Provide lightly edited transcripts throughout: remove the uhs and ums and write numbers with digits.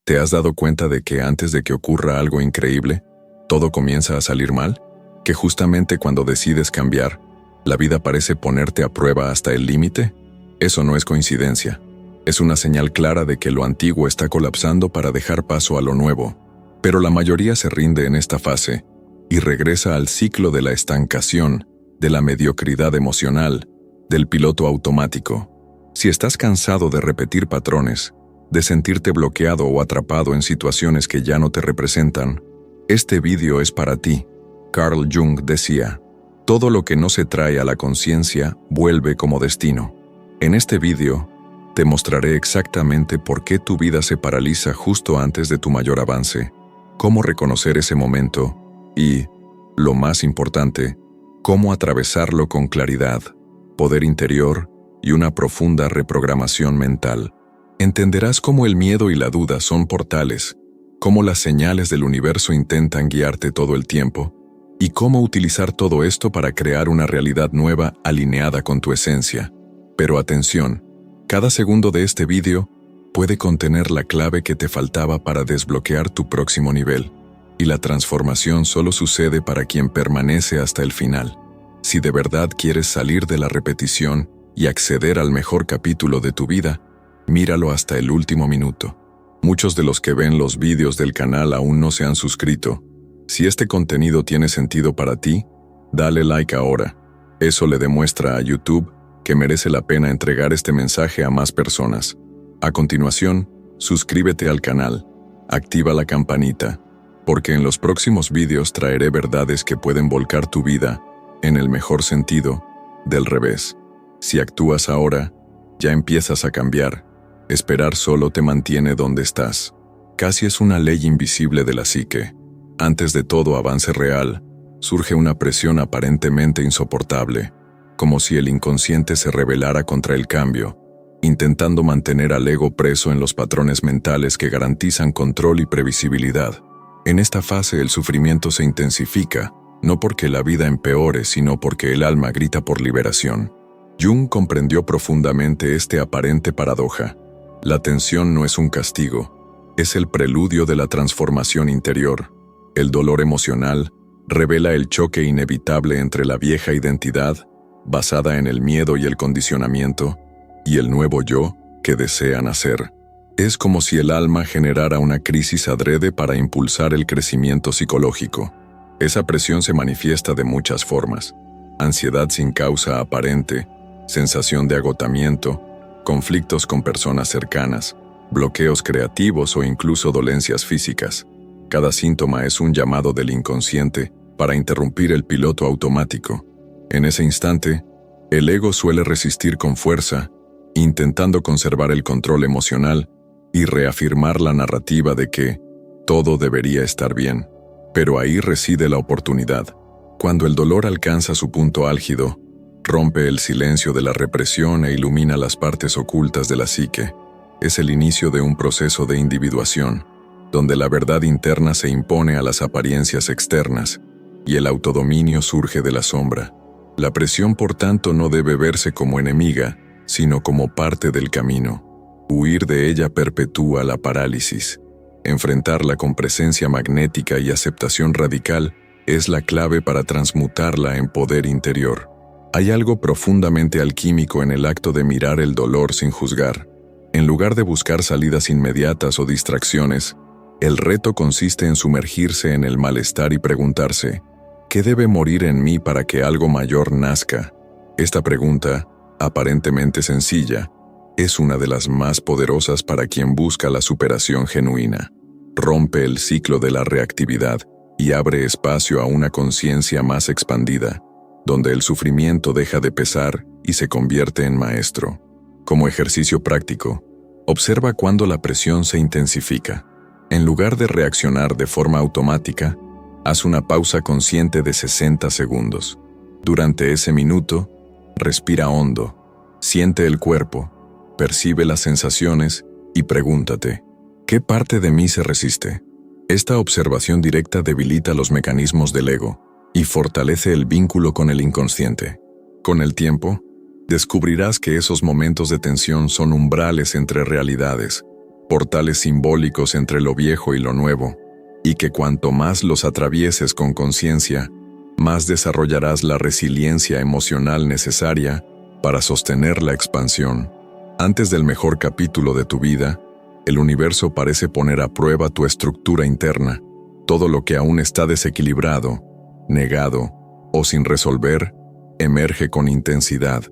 ¿Te has dado cuenta de que antes de que ocurra algo increíble, todo comienza a salir mal? Que justamente cuando decides cambiar, la vida parece ponerte a prueba hasta el límite. Eso no es coincidencia. Es una señal clara de que lo antiguo está colapsando para dejar paso a lo nuevo. Pero la mayoría se rinde en esta fase y regresa al ciclo de la estancación, de la mediocridad emocional, del piloto automático. Si estás cansado de repetir patrones, de sentirte bloqueado o atrapado en situaciones que ya no te representan, este vídeo es para ti. Carl Jung decía, todo lo que no se trae a la conciencia vuelve como destino. En este vídeo, te mostraré exactamente por qué tu vida se paraliza justo antes de tu mayor avance, cómo reconocer ese momento y, lo más importante, cómo atravesarlo con claridad, poder interior y una profunda reprogramación mental. Entenderás cómo el miedo y la duda son portales, cómo las señales del universo intentan guiarte todo el tiempo, y cómo utilizar todo esto para crear una realidad nueva alineada con tu esencia. Pero atención, cada segundo de este vídeo puede contener la clave que te faltaba para desbloquear tu próximo nivel, y la transformación solo sucede para quien permanece hasta el final. Si de verdad quieres salir de la repetición y acceder al mejor capítulo de tu vida, míralo hasta el último minuto. Muchos de los que ven los vídeos del canal aún no se han suscrito. Si este contenido tiene sentido para ti, dale like ahora. Eso le demuestra a YouTube que merece la pena entregar este mensaje a más personas. A continuación, suscríbete al canal, activa la campanita, porque en los próximos vídeos traeré verdades que pueden volcar tu vida, en el mejor sentido, del revés. Si actúas ahora, ya empiezas a cambiar. Esperar solo te mantiene donde estás. Casi es una ley invisible de la psique. Antes de todo avance real, surge una presión aparentemente insoportable, como si el inconsciente se rebelara contra el cambio, intentando mantener al ego preso en los patrones mentales que garantizan control y previsibilidad. En esta fase el sufrimiento se intensifica, no porque la vida empeore, sino porque el alma grita por liberación. Jung comprendió profundamente este aparente paradoja. La tensión no es un castigo, es el preludio de la transformación interior. El dolor emocional revela el choque inevitable entre la vieja identidad, basada en el miedo y el condicionamiento, y el nuevo yo que desea nacer. Es como si el alma generara una crisis adrede para impulsar el crecimiento psicológico. Esa presión se manifiesta de muchas formas: ansiedad sin causa aparente, sensación de agotamiento, conflictos con personas cercanas, bloqueos creativos o incluso dolencias físicas. Cada síntoma es un llamado del inconsciente para interrumpir el piloto automático. En ese instante, el ego suele resistir con fuerza, intentando conservar el control emocional y reafirmar la narrativa de que todo debería estar bien. Pero ahí reside la oportunidad. Cuando el dolor alcanza su punto álgido, rompe el silencio de la represión e ilumina las partes ocultas de la psique. Es el inicio de un proceso de individuación, donde la verdad interna se impone a las apariencias externas y el autodominio surge de la sombra. La presión, por tanto, no debe verse como enemiga, sino como parte del camino. Huir de ella perpetúa la parálisis. Enfrentarla con presencia magnética y aceptación radical es la clave para transmutarla en poder interior. Hay algo profundamente alquímico en el acto de mirar el dolor sin juzgar. En lugar de buscar salidas inmediatas o distracciones, el reto consiste en sumergirse en el malestar y preguntarse, ¿qué debe morir en mí para que algo mayor nazca? Esta pregunta, aparentemente sencilla, es una de las más poderosas para quien busca la superación genuina. Rompe el ciclo de la reactividad y abre espacio a una conciencia más expandida, donde el sufrimiento deja de pesar y se convierte en maestro. Como ejercicio práctico, observa cuando la presión se intensifica. En lugar de reaccionar de forma automática, haz una pausa consciente de 60 segundos. Durante ese minuto, respira hondo, siente el cuerpo, percibe las sensaciones y pregúntate, ¿qué parte de mí se resiste? Esta observación directa debilita los mecanismos del ego y fortalece el vínculo con el inconsciente. Con el tiempo, descubrirás que esos momentos de tensión son umbrales entre realidades, portales simbólicos entre lo viejo y lo nuevo, y que cuanto más los atravieses con conciencia, más desarrollarás la resiliencia emocional necesaria para sostener la expansión. Antes del mejor capítulo de tu vida, el universo parece poner a prueba tu estructura interna. Todo lo que aún está desequilibrado, negado o sin resolver, emerge con intensidad,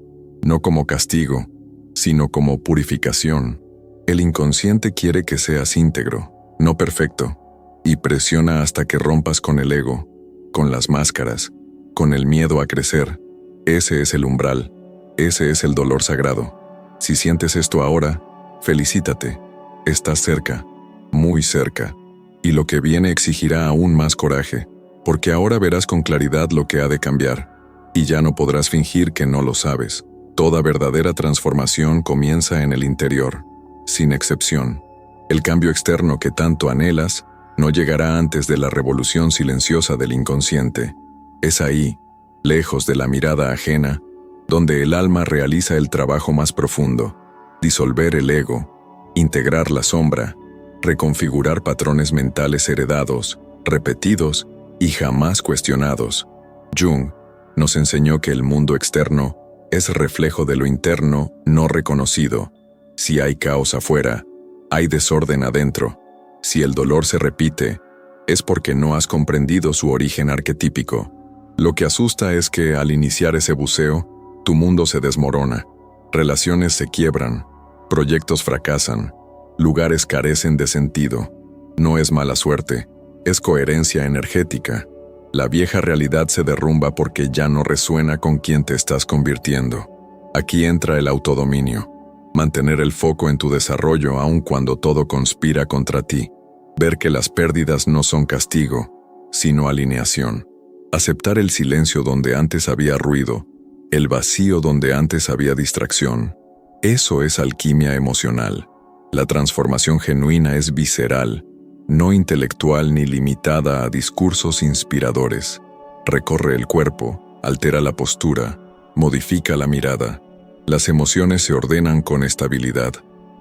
no como castigo, sino como purificación. El inconsciente quiere que seas íntegro, no perfecto, y presiona hasta que rompas con el ego, con las máscaras, con el miedo a crecer. Ese es el umbral, ese es el dolor sagrado. Si sientes esto ahora, felicítate. Estás cerca, muy cerca, y lo que viene exigirá aún más coraje, porque ahora verás con claridad lo que ha de cambiar, y ya no podrás fingir que no lo sabes. Toda verdadera transformación comienza en el interior, sin excepción. El cambio externo que tanto anhelas no llegará antes de la revolución silenciosa del inconsciente. Es ahí, lejos de la mirada ajena, donde el alma realiza el trabajo más profundo: disolver el ego, integrar la sombra, reconfigurar patrones mentales heredados, repetidos y jamás cuestionados. Jung nos enseñó que el mundo externo es reflejo de lo interno no reconocido. Si hay caos afuera, hay desorden adentro. Si el dolor se repite, es porque no has comprendido su origen arquetípico. Lo que asusta es que, al iniciar ese buceo, tu mundo se desmorona, relaciones se quiebran, proyectos fracasan, lugares carecen de sentido. No es mala suerte, es coherencia energética. La vieja realidad se derrumba porque ya no resuena con quien te estás convirtiendo. Aquí entra el autodominio. Mantener el foco en tu desarrollo aun cuando todo conspira contra ti. Ver que las pérdidas no son castigo, sino alineación. Aceptar el silencio donde antes había ruido, el vacío donde antes había distracción. Eso es alquimia emocional. La transformación genuina es visceral, no intelectual ni limitada a discursos inspiradores. Recorre el cuerpo, altera la postura, modifica la mirada. Las emociones se ordenan con estabilidad.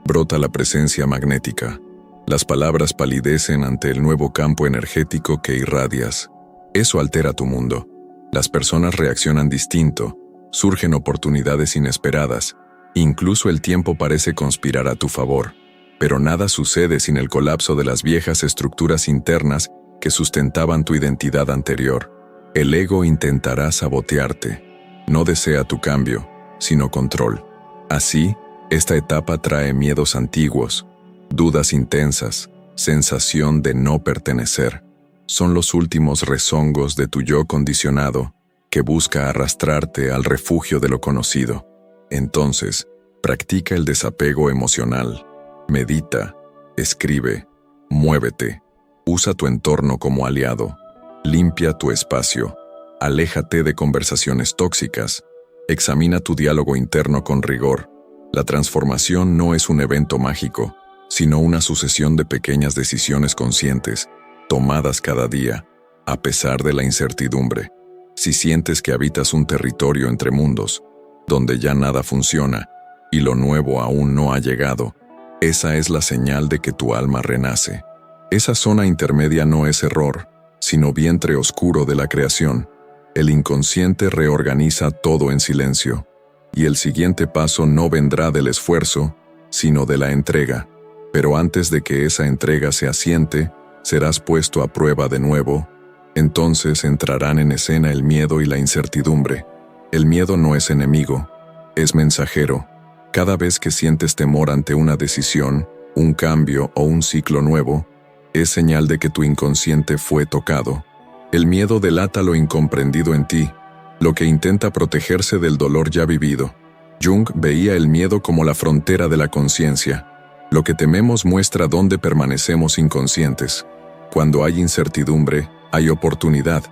Brota la presencia magnética. Las palabras palidecen ante el nuevo campo energético que irradias. Eso altera tu mundo. Las personas reaccionan distinto, surgen oportunidades inesperadas, incluso el tiempo parece conspirar a tu favor. Pero nada sucede sin el colapso de las viejas estructuras internas que sustentaban tu identidad anterior. El ego intentará sabotearte. No desea tu cambio, sino control. Así, esta etapa trae miedos antiguos, dudas intensas, sensación de no pertenecer. Son los últimos rezongos de tu yo condicionado que busca arrastrarte al refugio de lo conocido. Entonces, practica el desapego emocional. Medita, escribe, muévete, usa tu entorno como aliado, limpia tu espacio, aléjate de conversaciones tóxicas, examina tu diálogo interno con rigor. La transformación no es un evento mágico, sino una sucesión de pequeñas decisiones conscientes, tomadas cada día, a pesar de la incertidumbre. Si sientes que habitas un territorio entre mundos, donde ya nada funciona y lo nuevo aún no ha llegado, esa es la señal de que tu alma renace. Esa zona intermedia no es error, sino vientre oscuro de la creación. El inconsciente reorganiza todo en silencio, y el siguiente paso no vendrá del esfuerzo, sino de la entrega. Pero antes de que esa entrega se asiente, serás puesto a prueba de nuevo. Entonces entrarán en escena el miedo y la incertidumbre. El miedo no es enemigo, es mensajero. Cada vez que sientes temor ante una decisión, un cambio o un ciclo nuevo, es señal de que tu inconsciente fue tocado. El miedo delata lo incomprendido en ti, lo que intenta protegerse del dolor ya vivido. Jung veía el miedo como la frontera de la conciencia. Lo que tememos muestra dónde permanecemos inconscientes. Cuando hay incertidumbre, hay oportunidad.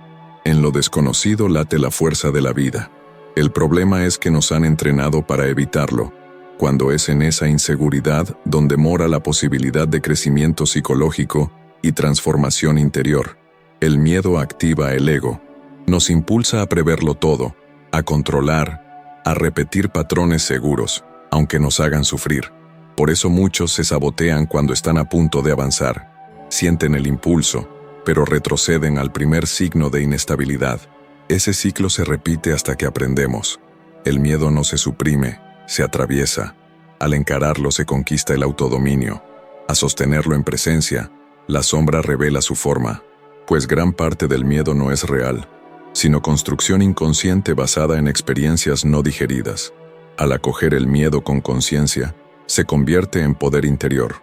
En lo desconocido late la fuerza de la vida. El problema es que nos han entrenado para evitarlo, cuando es en esa inseguridad donde mora la posibilidad de crecimiento psicológico y transformación interior. El miedo activa el ego. Nos impulsa a preverlo todo, a controlar, a repetir patrones seguros, aunque nos hagan sufrir. Por eso muchos se sabotean cuando están a punto de avanzar. Sienten el impulso, pero retroceden al primer signo de inestabilidad. Ese ciclo se repite hasta que aprendemos. El miedo no se suprime, se atraviesa. Al encararlo se conquista el autodominio. A sostenerlo en presencia, la sombra revela su forma, pues gran parte del miedo no es real, sino construcción inconsciente basada en experiencias no digeridas. Al acoger el miedo con conciencia, se convierte en poder interior.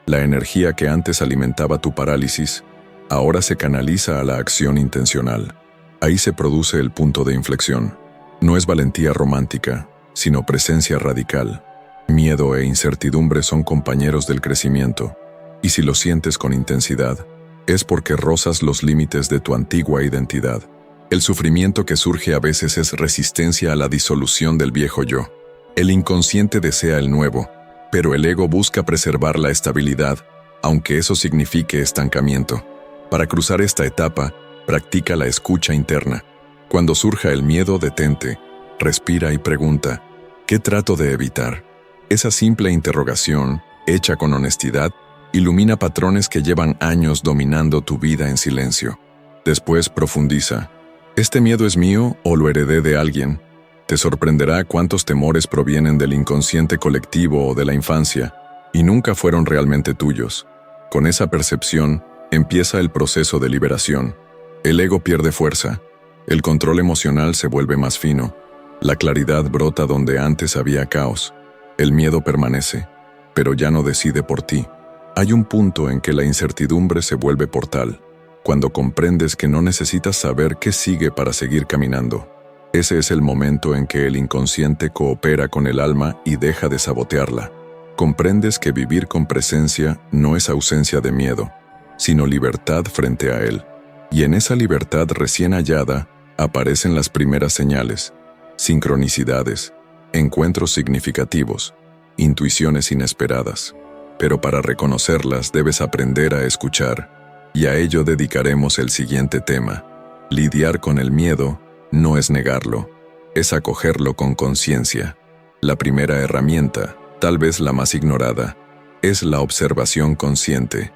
La energía que antes alimentaba tu parálisis, ahora se canaliza a la acción intencional. Ahí se produce el punto de inflexión. No es valentía romántica, sino presencia radical. Miedo e incertidumbre son compañeros del crecimiento, y si lo sientes con intensidad, es porque rozas los límites de tu antigua identidad. El sufrimiento que surge a veces es resistencia a la disolución del viejo yo. El inconsciente desea el nuevo, pero el ego busca preservar la estabilidad, aunque eso signifique estancamiento. Para cruzar esta etapa, practica la escucha interna. Cuando surja el miedo, detente, respira y pregunta, ¿qué trato de evitar? Esa simple interrogación, hecha con honestidad, ilumina patrones que llevan años dominando tu vida en silencio. Después profundiza. ¿Este miedo es mío o lo heredé de alguien? Te sorprenderá cuántos temores provienen del inconsciente colectivo o de la infancia, y nunca fueron realmente tuyos. Con esa percepción, empieza el proceso de liberación. El ego pierde fuerza, el control emocional se vuelve más fino, la claridad brota donde antes había caos. El miedo permanece, pero ya no decide por ti. Hay un punto en que la incertidumbre se vuelve portal, cuando comprendes que no necesitas saber qué sigue para seguir caminando. Ese es el momento en que el inconsciente coopera con el alma y deja de sabotearla. Comprendes que vivir con presencia no es ausencia de miedo, sino libertad frente a él. Y en esa libertad recién hallada aparecen las primeras señales, sincronicidades, encuentros significativos, intuiciones inesperadas. Pero para reconocerlas debes aprender a escuchar, y a ello dedicaremos el siguiente tema. Lidiar con el miedo no es negarlo, es acogerlo con conciencia. La primera herramienta, tal vez la más ignorada, es la observación consciente.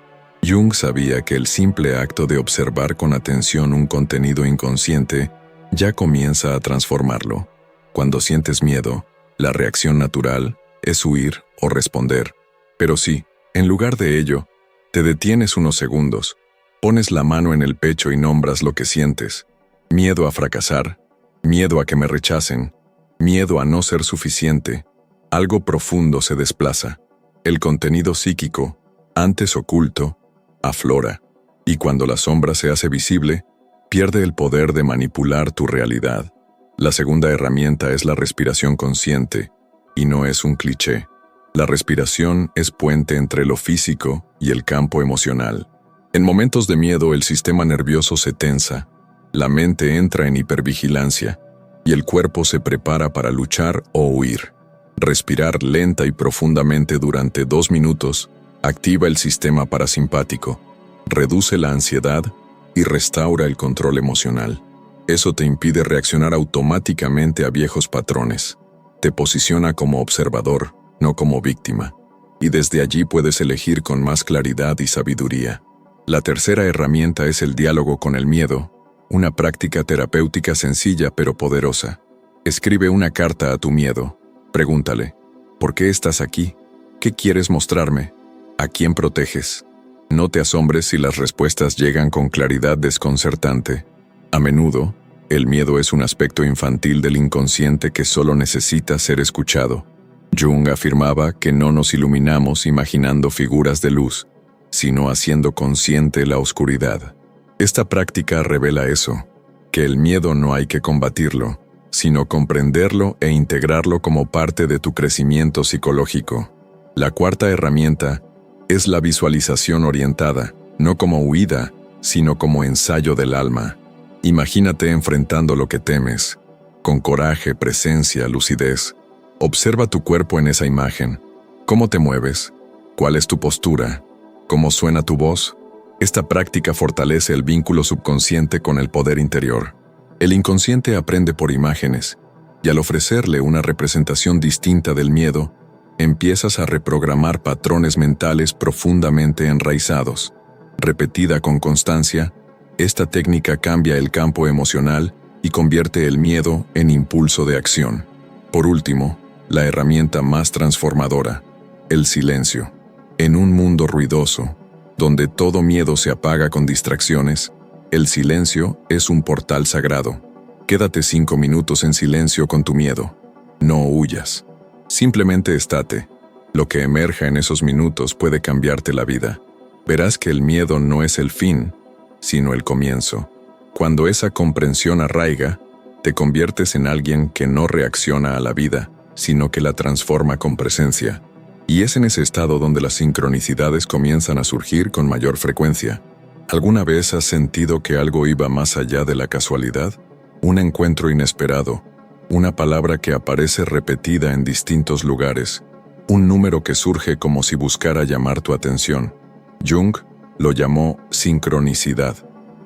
Jung sabía que el simple acto de observar con atención un contenido inconsciente ya comienza a transformarlo. Cuando sientes miedo, la reacción natural es huir o responder. Pero si, en lugar de ello, te detienes unos segundos, pones la mano en el pecho y nombras lo que sientes: miedo a fracasar, miedo a que me rechacen, miedo a no ser suficiente, algo profundo se desplaza. El contenido psíquico, antes oculto, aflora, y cuando la sombra se hace visible, pierde el poder de manipular tu realidad. La segunda herramienta es la respiración consciente, y no es un cliché. La respiración es puente entre lo físico y el campo emocional. En momentos de miedo el sistema nervioso se tensa, la mente entra en hipervigilancia, y el cuerpo se prepara para luchar o huir. Respirar lenta y profundamente durante 2 minutos activa el sistema parasimpático, reduce la ansiedad y restaura el control emocional. Eso te impide reaccionar automáticamente a viejos patrones. Te posiciona como observador, no como víctima, y desde allí puedes elegir con más claridad y sabiduría. La tercera herramienta es el diálogo con el miedo, una práctica terapéutica sencilla pero poderosa. Escribe una carta a tu miedo. Pregúntale, ¿por qué estás aquí? ¿Qué quieres mostrarme? ¿A quién proteges? No te asombres si las respuestas llegan con claridad desconcertante. A menudo, el miedo es un aspecto infantil del inconsciente que solo necesita ser escuchado. Jung afirmaba que no nos iluminamos imaginando figuras de luz, sino haciendo consciente la oscuridad. Esta práctica revela eso, que el miedo no hay que combatirlo, sino comprenderlo e integrarlo como parte de tu crecimiento psicológico. La cuarta herramienta es la visualización orientada, no como huida, sino como ensayo del alma. Imagínate enfrentando lo que temes, con coraje, presencia, lucidez. Observa tu cuerpo en esa imagen. ¿Cómo te mueves? ¿Cuál es tu postura? ¿Cómo suena tu voz? Esta práctica fortalece el vínculo subconsciente con el poder interior. El inconsciente aprende por imágenes, y al ofrecerle una representación distinta del miedo, Empiezas a reprogramar patrones mentales profundamente enraizados. Repetida con constancia, esta técnica cambia el campo emocional y convierte el miedo en impulso de acción. Por último, la herramienta más transformadora, el silencio. En un mundo ruidoso, donde todo miedo se apaga con distracciones, el silencio es un portal sagrado. Quédate 5 minutos en silencio con tu miedo. No huyas. Simplemente estate. Lo que emerja en esos minutos puede cambiarte la vida. Verás que el miedo no es el fin, sino el comienzo. Cuando esa comprensión arraiga, te conviertes en alguien que no reacciona a la vida, sino que la transforma con presencia. Y es en ese estado donde las sincronicidades comienzan a surgir con mayor frecuencia. ¿Alguna vez has sentido que algo iba más allá de la casualidad? Un encuentro inesperado, una palabra que aparece repetida en distintos lugares, un número que surge como si buscara llamar tu atención. Jung lo llamó sincronicidad,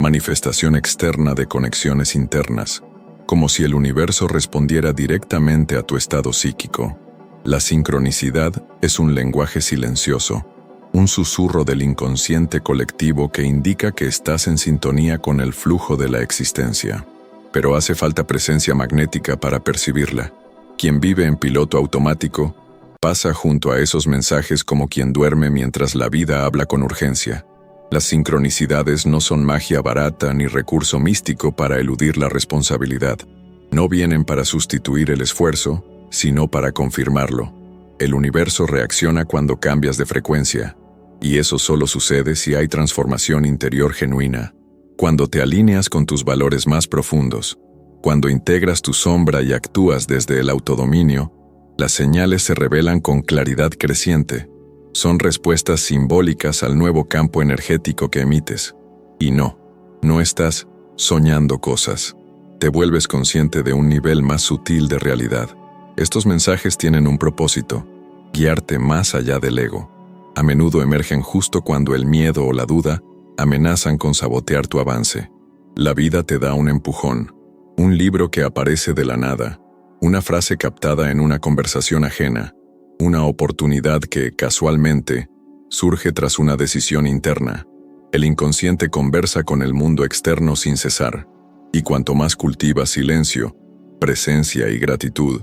manifestación externa de conexiones internas, como si el universo respondiera directamente a tu estado psíquico. La sincronicidad es un lenguaje silencioso, un susurro del inconsciente colectivo que indica que estás en sintonía con el flujo de la existencia. Pero hace falta presencia magnética para percibirla. Quien vive en piloto automático pasa junto a esos mensajes como quien duerme mientras la vida habla con urgencia. Las sincronicidades no son magia barata ni recurso místico para eludir la responsabilidad. No vienen para sustituir el esfuerzo, sino para confirmarlo. El universo reacciona cuando cambias de frecuencia, y eso solo sucede si hay transformación interior genuina. Cuando te alineas con tus valores más profundos, cuando integras tu sombra y actúas desde el autodominio, las señales se revelan con claridad creciente. Son respuestas simbólicas al nuevo campo energético que emites. Y no estás soñando cosas. Te vuelves consciente de un nivel más sutil de realidad. Estos mensajes tienen un propósito: guiarte más allá del ego. A menudo emergen justo cuando el miedo o la duda amenazan con sabotear tu avance. La vida te da un empujón, un libro que aparece de la nada, una frase captada en una conversación ajena, una oportunidad que, casualmente, surge tras una decisión interna. El inconsciente conversa con el mundo externo sin cesar, y cuanto más cultivas silencio, presencia y gratitud,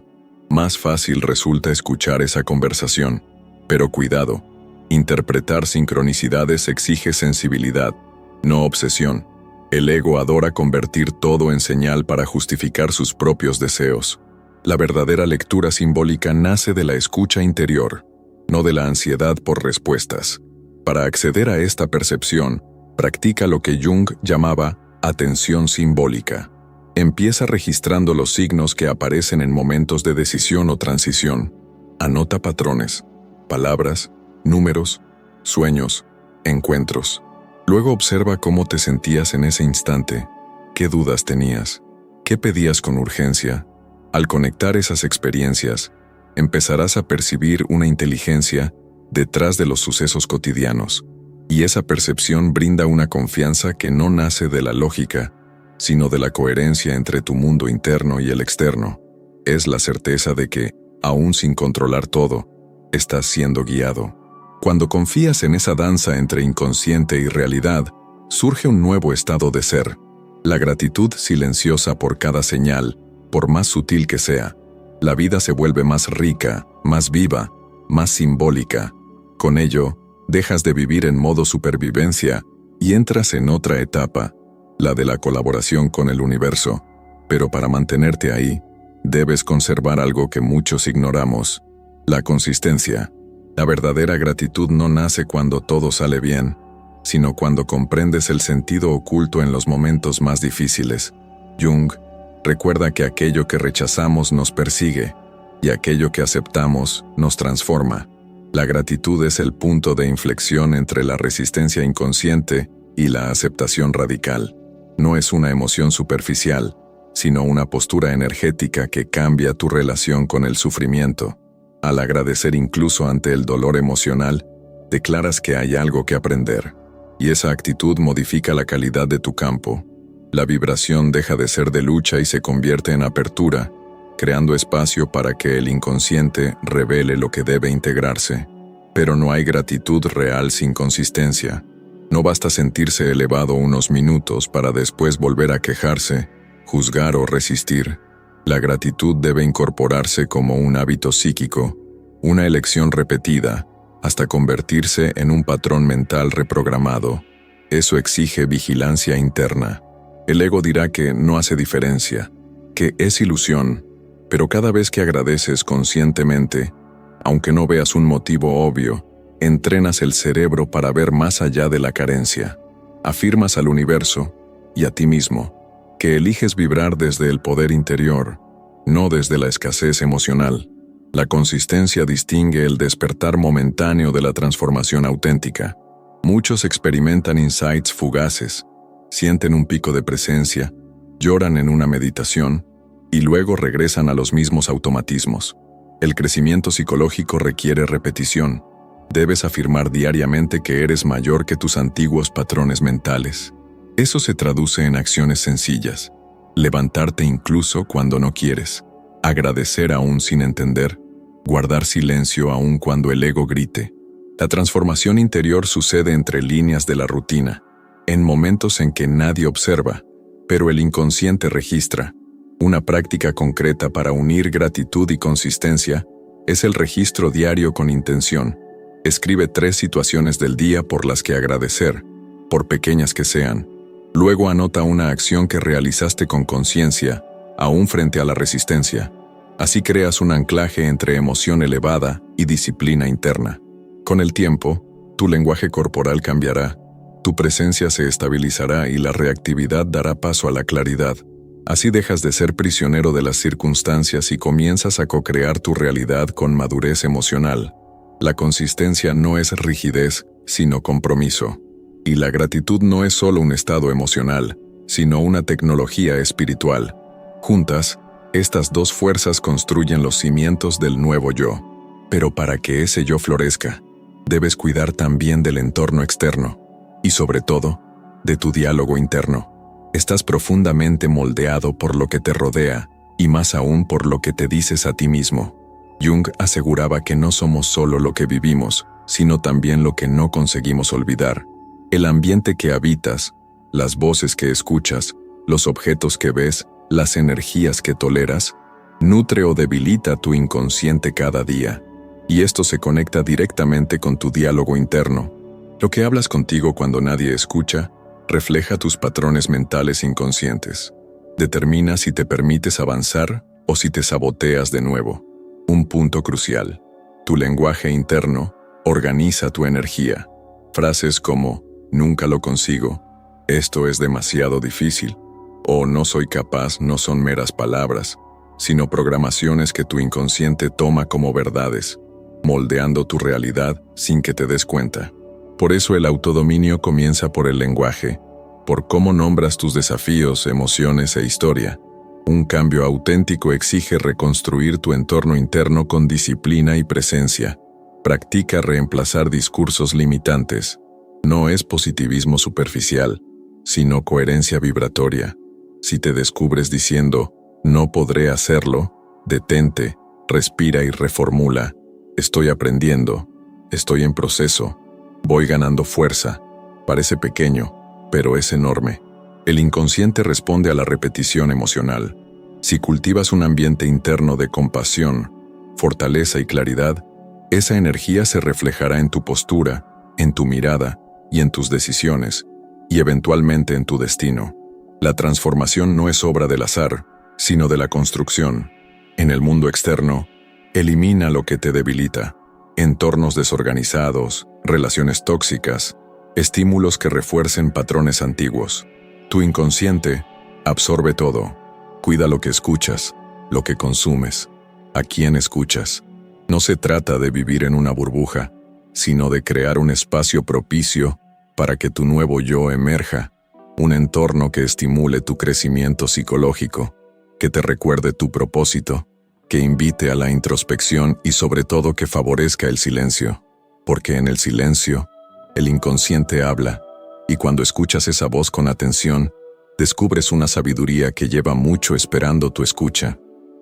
más fácil resulta escuchar esa conversación. Pero cuidado, interpretar sincronicidades exige sensibilidad, no obsesión. El ego adora convertir todo en señal para justificar sus propios deseos. La verdadera lectura simbólica nace de la escucha interior, no de la ansiedad por respuestas. Para acceder a esta percepción, practica lo que Jung llamaba atención simbólica. Empieza registrando los signos que aparecen en momentos de decisión o transición. Anota patrones, palabras, números, sueños, encuentros. Luego observa cómo te sentías en ese instante, qué dudas tenías, qué pedías con urgencia. Al conectar esas experiencias, empezarás a percibir una inteligencia detrás de los sucesos cotidianos, y esa percepción brinda una confianza que no nace de la lógica, sino de la coherencia entre tu mundo interno y el externo. Es la certeza de que, aún sin controlar todo, estás siendo guiado. Cuando confías en esa danza entre inconsciente y realidad, surge un nuevo estado de ser, la gratitud silenciosa por cada señal, por más sutil que sea. La vida se vuelve más rica, más viva, más simbólica. Con ello, dejas de vivir en modo supervivencia y entras en otra etapa, la de la colaboración con el universo. Pero para mantenerte ahí, debes conservar algo que muchos ignoramos: la consistencia. La verdadera gratitud no nace cuando todo sale bien, sino cuando comprendes el sentido oculto en los momentos más difíciles. Jung recuerda que aquello que rechazamos nos persigue, y aquello que aceptamos nos transforma. La gratitud es el punto de inflexión entre la resistencia inconsciente y la aceptación radical. No es una emoción superficial, sino una postura energética que cambia tu relación con el sufrimiento. Al agradecer incluso ante el dolor emocional, declaras que hay algo que aprender, y esa actitud modifica la calidad de tu campo. La vibración deja de ser de lucha y se convierte en apertura, creando espacio para que el inconsciente revele lo que debe integrarse. Pero no hay gratitud real sin consistencia. No basta sentirse elevado unos minutos para después volver a quejarse, juzgar o resistir. La gratitud debe incorporarse como un hábito psíquico, una elección repetida, hasta convertirse en un patrón mental reprogramado. Eso exige vigilancia interna. El ego dirá que no hace diferencia, que es ilusión, pero cada vez que agradeces conscientemente, aunque no veas un motivo obvio, entrenas el cerebro para ver más allá de la carencia. Afirmas al universo y a ti mismo que eliges vibrar desde el poder interior, no desde la escasez emocional. La consistencia distingue el despertar momentáneo de la transformación auténtica. Muchos experimentan insights fugaces, sienten un pico de presencia, lloran en una meditación y luego regresan a los mismos automatismos. El crecimiento psicológico requiere repetición. Debes afirmar diariamente que eres mayor que tus antiguos patrones mentales. Eso se traduce en acciones sencillas. Levantarte incluso cuando no quieres. Agradecer aún sin entender. Guardar silencio aún cuando el ego grite. La transformación interior sucede entre líneas de la rutina, en momentos en que nadie observa, pero el inconsciente registra. Una práctica concreta para unir gratitud y consistencia es el registro diario con intención. Escribe 3 situaciones del día por las que agradecer, por pequeñas que sean. Luego anota una acción que realizaste con conciencia, aún frente a la resistencia. Así creas un anclaje entre emoción elevada y disciplina interna. Con el tiempo, tu lenguaje corporal cambiará, tu presencia se estabilizará y la reactividad dará paso a la claridad. Así dejas de ser prisionero de las circunstancias y comienzas a co-crear tu realidad con madurez emocional. La consistencia no es rigidez, sino compromiso. Y la gratitud no es solo un estado emocional, sino una tecnología espiritual. Juntas, estas dos fuerzas construyen los cimientos del nuevo yo. Pero para que ese yo florezca, debes cuidar también del entorno externo. Y sobre todo, de tu diálogo interno. Estás profundamente moldeado por lo que te rodea, y más aún por lo que te dices a ti mismo. Jung aseguraba que no somos solo lo que vivimos, sino también lo que no conseguimos olvidar. El ambiente que habitas, las voces que escuchas, los objetos que ves, las energías que toleras, nutre o debilita tu inconsciente cada día. Y esto se conecta directamente con tu diálogo interno. Lo que hablas contigo cuando nadie escucha, refleja tus patrones mentales inconscientes. Determina si te permites avanzar o si te saboteas de nuevo. Un punto crucial. Tu lenguaje interno organiza tu energía. Frases como «nunca lo consigo», «esto es demasiado difícil» o «no soy capaz» no son meras palabras, sino programaciones que tu inconsciente toma como verdades, moldeando tu realidad sin que te des cuenta. Por eso el autodominio comienza por el lenguaje, por cómo nombras tus desafíos, emociones e historia. Un cambio auténtico exige reconstruir tu entorno interno con disciplina y presencia. Practica reemplazar discursos limitantes. No es positivismo superficial, sino coherencia vibratoria. Si te descubres diciendo, «no podré hacerlo», detente, respira y reformula. «Estoy aprendiendo, estoy en proceso, voy ganando fuerza». Parece pequeño, pero es enorme. El inconsciente responde a la repetición emocional. Si cultivas un ambiente interno de compasión, fortaleza y claridad, esa energía se reflejará en tu postura, en tu mirada y en tus decisiones, y eventualmente en tu destino. La transformación no es obra del azar, sino de la construcción. En el mundo externo, elimina lo que te debilita. Entornos desorganizados, relaciones tóxicas, estímulos que refuercen patrones antiguos. Tu inconsciente absorbe todo. Cuida lo que escuchas, lo que consumes, a quién escuchas. No se trata de vivir en una burbuja, sino de crear un espacio propicio para que tu nuevo yo emerja, un entorno que estimule tu crecimiento psicológico, que te recuerde tu propósito, que invite a la introspección y sobre todo que favorezca el silencio, porque en el silencio, el inconsciente habla, y cuando escuchas esa voz con atención, descubres una sabiduría que lleva mucho esperando tu escucha.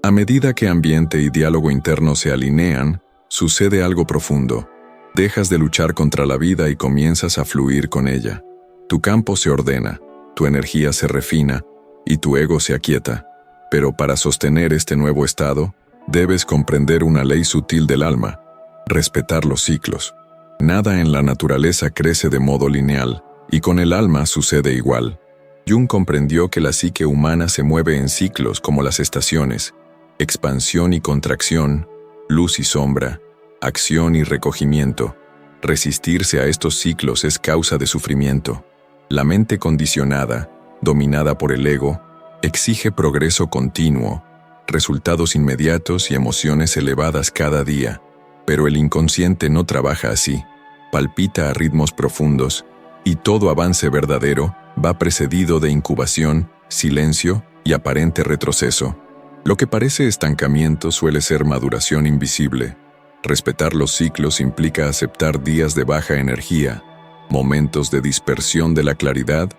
A medida que ambiente y diálogo interno se alinean, sucede algo profundo. Dejas de luchar contra la vida y comienzas a fluir con ella. Tu campo se ordena, tu energía se refina y tu ego se aquieta. Pero para sostener este nuevo estado, debes comprender una ley sutil del alma: respetar los ciclos. Nada en la naturaleza crece de modo lineal, y con el alma sucede igual. Jung comprendió que la psique humana se mueve en ciclos como las estaciones: expansión y contracción, luz y sombra, acción y recogimiento. Resistirse a estos ciclos es causa de sufrimiento. La mente condicionada, dominada por el ego, exige progreso continuo, resultados inmediatos y emociones elevadas cada día. Pero el inconsciente no trabaja así. Palpita a ritmos profundos, y todo avance verdadero va precedido de incubación, silencio y aparente retroceso. Lo que parece estancamiento suele ser maduración invisible. Respetar los ciclos implica aceptar días de baja energía, momentos de dispersión de la claridad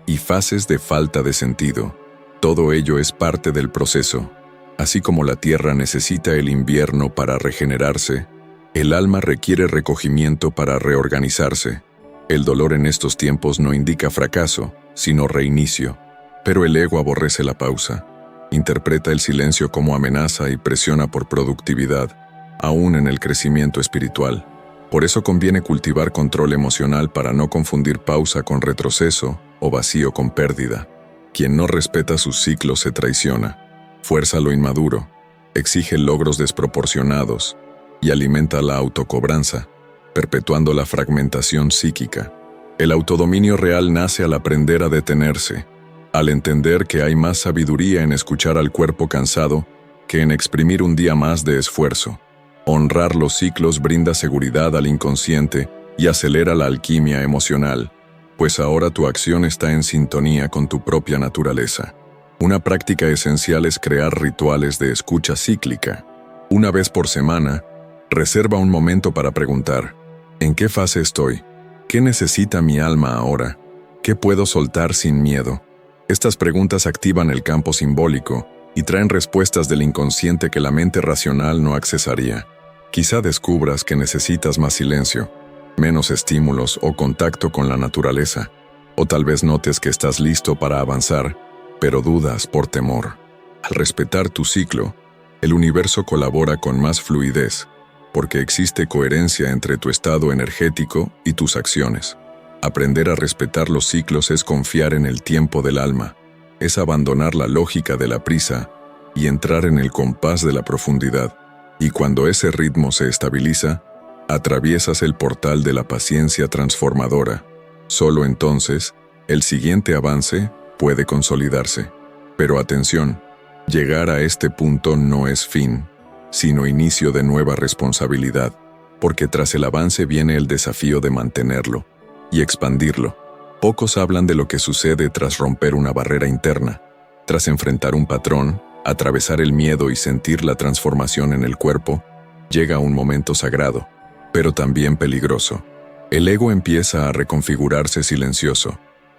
y fases de falta de sentido. Todo ello es parte del proceso. Así como la tierra necesita el invierno para regenerarse, el alma requiere recogimiento para reorganizarse. El dolor en estos tiempos no indica fracaso, sino reinicio. Pero el ego aborrece la pausa. Interpreta el silencio como amenaza y presiona por productividad, aún en el crecimiento espiritual. Por eso conviene cultivar control emocional para no confundir pausa con retroceso o vacío con pérdida. Quien no respeta sus ciclos se traiciona, fuerza lo inmaduro, exige logros desproporcionados y alimenta la autocobranza, perpetuando la fragmentación psíquica. El autodominio real nace al aprender a detenerse, al entender que hay más sabiduría en escuchar al cuerpo cansado que en exprimir un día más de esfuerzo. Honrar los ciclos brinda seguridad al inconsciente y acelera la alquimia emocional, pues ahora tu acción está en sintonía con tu propia naturaleza. Una práctica esencial es crear rituales de escucha cíclica. Una vez por semana, reserva un momento para preguntar: ¿en qué fase estoy? ¿Qué necesita mi alma ahora? ¿Qué puedo soltar sin miedo? Estas preguntas activan el campo simbólico y traen respuestas del inconsciente que la mente racional no accesaría. Quizá descubras que necesitas más silencio, menos estímulos o contacto con la naturaleza, o tal vez notes que estás listo para avanzar, pero dudas por temor. Al respetar tu ciclo, el universo colabora con más fluidez, porque existe coherencia entre tu estado energético y tus acciones. Aprender a respetar los ciclos es confiar en el tiempo del alma, es abandonar la lógica de la prisa y entrar en el compás de la profundidad. Y cuando ese ritmo se estabiliza, atraviesas el portal de la paciencia transformadora. Solo entonces, el siguiente avance puede consolidarse. Pero atención, llegar a este punto no es fin, sino inicio de nueva responsabilidad, porque tras el avance viene el desafío de mantenerlo y expandirlo. Pocos hablan de lo que sucede tras romper una barrera interna, tras enfrentar un patrón, atravesar el miedo y sentir la transformación en el cuerpo. Llega un momento sagrado, pero también peligroso. El ego empieza a reconfigurarse silencioso.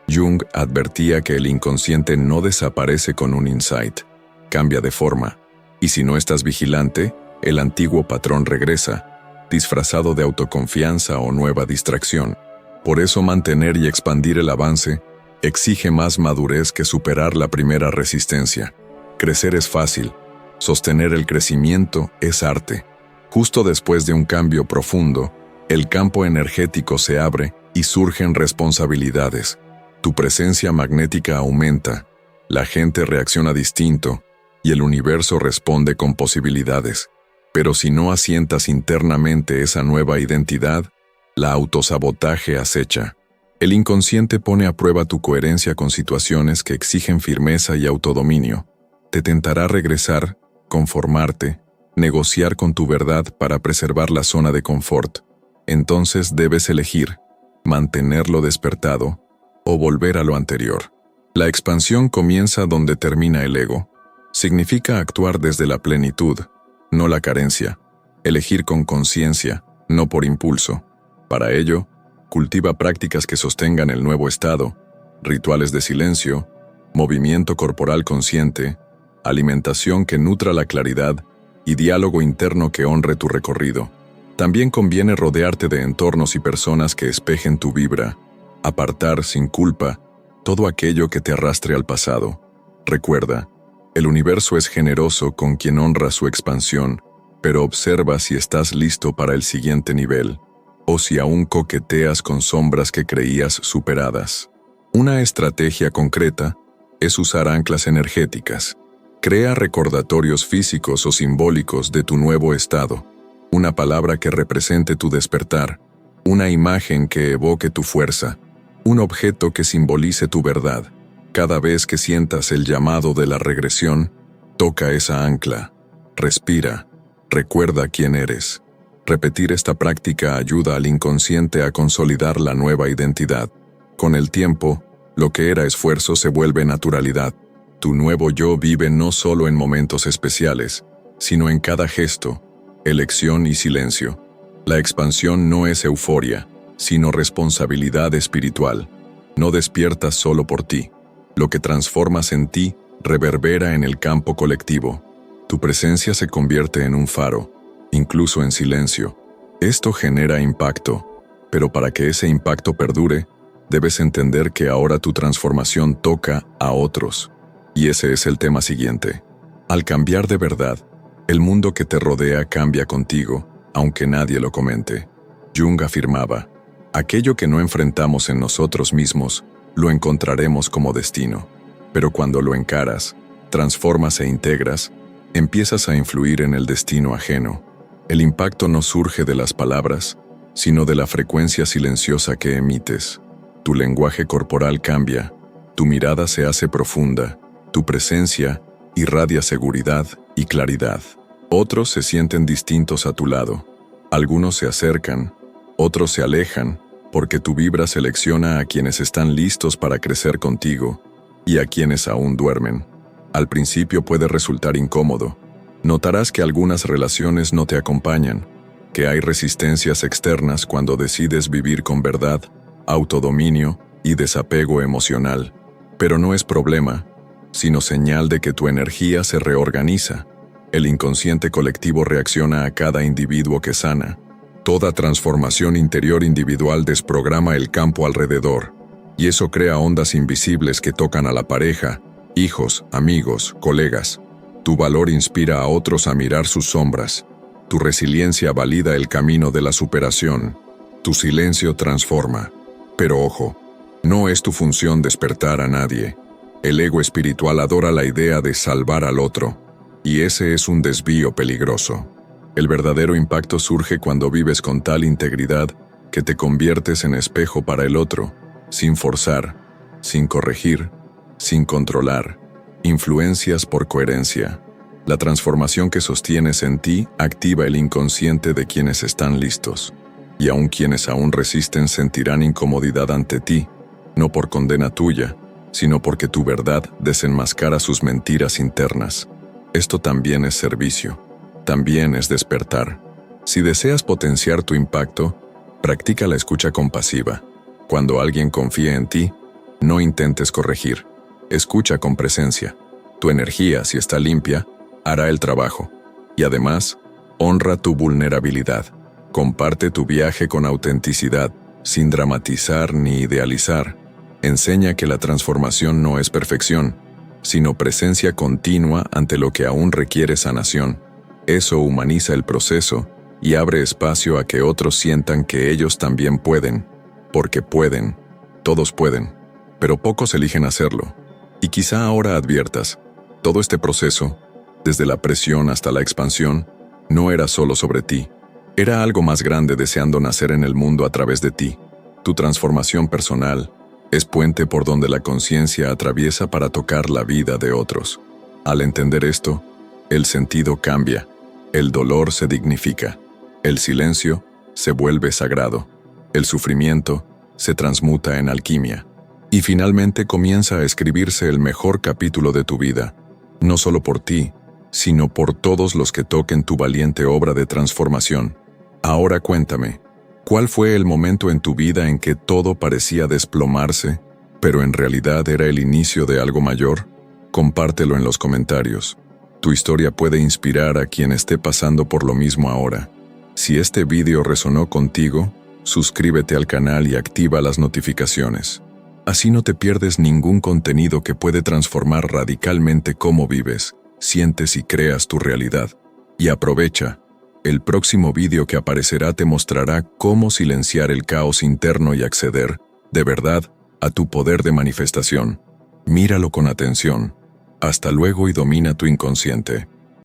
Jung advertía que el inconsciente no desaparece con un insight, cambia de forma, y si no estás vigilante, el antiguo patrón regresa, disfrazado de autoconfianza o nueva distracción. Por eso mantener y expandir el avance exige más madurez que superar la primera resistencia. Crecer es fácil, sostener el crecimiento es arte. Justo después de un cambio profundo, el campo energético se abre y surgen responsabilidades. Tu presencia magnética aumenta, la gente reacciona distinto y el universo responde con posibilidades. Pero si no asientas internamente esa nueva identidad, la autosabotaje acecha. El inconsciente pone a prueba tu coherencia con situaciones que exigen firmeza y autodominio. Te tentará regresar, conformarte, negociar con tu verdad para preservar la zona de confort. Entonces debes elegir, mantenerlo despertado o volver a lo anterior. La expansión comienza donde termina el ego. Significa actuar desde la plenitud, no la carencia. Elegir con conciencia, no por impulso. Para ello, cultiva prácticas que sostengan el nuevo estado, rituales de silencio, movimiento corporal consciente, alimentación que nutra la claridad y diálogo interno que honre tu recorrido. También conviene rodearte de entornos y personas que espejen tu vibra, apartar sin culpa todo aquello que te arrastre al pasado. Recuerda, el universo es generoso con quien honra su expansión, pero observa si estás listo para el siguiente nivel, o si aún coqueteas con sombras que creías superadas. Una estrategia concreta es usar anclas energéticas. Crea recordatorios físicos o simbólicos de tu nuevo estado, una palabra que represente tu despertar, una imagen que evoque tu fuerza, un objeto que simbolice tu verdad. Cada vez que sientas el llamado de la regresión, toca esa ancla, respira, recuerda quién eres. Repetir esta práctica ayuda al inconsciente a consolidar la nueva identidad. Con el tiempo, lo que era esfuerzo se vuelve naturalidad. Tu nuevo yo vive no solo en momentos especiales, sino en cada gesto, elección y silencio. La expansión no es euforia, sino responsabilidad espiritual. No despiertas solo por ti. Lo que transformas en ti reverbera en el campo colectivo. Tu presencia se convierte en un faro, incluso en silencio. Esto genera impacto, pero para que ese impacto perdure, debes entender que ahora tu transformación toca a otros. Y ese es el tema siguiente. Al cambiar de verdad, el mundo que te rodea cambia contigo, aunque nadie lo comente. Jung afirmaba, aquello que no enfrentamos en nosotros mismos, lo encontraremos como destino. Pero cuando lo encaras, transformas e integras, empiezas a influir en el destino ajeno. El impacto no surge de las palabras, sino de la frecuencia silenciosa que emites. Tu lenguaje corporal cambia, tu mirada se hace profunda, tu presencia irradia seguridad y claridad. Otros se sienten distintos a tu lado. Algunos se acercan, otros se alejan, porque tu vibra selecciona a quienes están listos para crecer contigo y a quienes aún duermen. Al principio puede resultar incómodo. Notarás que algunas relaciones no te acompañan, que hay resistencias externas cuando decides vivir con verdad, autodominio y desapego emocional. Pero no es problema, sino señal de que tu energía se reorganiza. El inconsciente colectivo reacciona a cada individuo que sana. Toda transformación interior individual desprograma el campo alrededor, y eso crea ondas invisibles que tocan a la pareja, hijos, amigos, colegas. Tu valor inspira a otros a mirar sus sombras. Tu resiliencia valida el camino de la superación. Tu silencio transforma. Pero ojo, no es tu función despertar a nadie. El ego espiritual adora la idea de salvar al otro, y ese es un desvío peligroso. El verdadero impacto surge cuando vives con tal integridad que te conviertes en espejo para el otro, sin forzar, sin corregir, sin controlar. Influencias por coherencia. La transformación que sostienes en ti activa el inconsciente de quienes están listos, y aun quienes aún resisten sentirán incomodidad ante ti, no por condena tuya, sino porque tu verdad desenmascara sus mentiras internas. Esto también es servicio, también es despertar. Si deseas potenciar tu impacto, practica la escucha compasiva. Cuando alguien confía en ti, no intentes corregir. Escucha con presencia. Tu energía, si está limpia, hará el trabajo. Y además, honra tu vulnerabilidad. Comparte tu viaje con autenticidad, sin dramatizar ni idealizar. Enseña que la transformación no es perfección, sino presencia continua ante lo que aún requiere sanación. Eso humaniza el proceso y abre espacio a que otros sientan que ellos también pueden, porque pueden, todos pueden, pero pocos eligen hacerlo. Y quizá ahora adviertas, todo este proceso, desde la presión hasta la expansión, no era solo sobre ti. Era algo más grande deseando nacer en el mundo a través de ti. Tu transformación personal es puente por donde la conciencia atraviesa para tocar la vida de otros. Al entender esto, el sentido cambia, el dolor se dignifica, el silencio se vuelve sagrado, el sufrimiento se transmuta en alquimia. Y finalmente comienza a escribirse el mejor capítulo de tu vida, no solo por ti, sino por todos los que toquen tu valiente obra de transformación. Ahora cuéntame, ¿cuál fue el momento en tu vida en que todo parecía desplomarse, pero en realidad era el inicio de algo mayor? Compártelo en los comentarios. Tu historia puede inspirar a quien esté pasando por lo mismo ahora. Si este vídeo resonó contigo, suscríbete al canal y activa las notificaciones. Así no te pierdes ningún contenido que puede transformar radicalmente cómo vives, sientes y creas tu realidad. Y aprovecha, el próximo vídeo que aparecerá te mostrará cómo silenciar el caos interno y acceder, de verdad, a tu poder de manifestación. Míralo con atención. Hasta luego y domina tu inconsciente.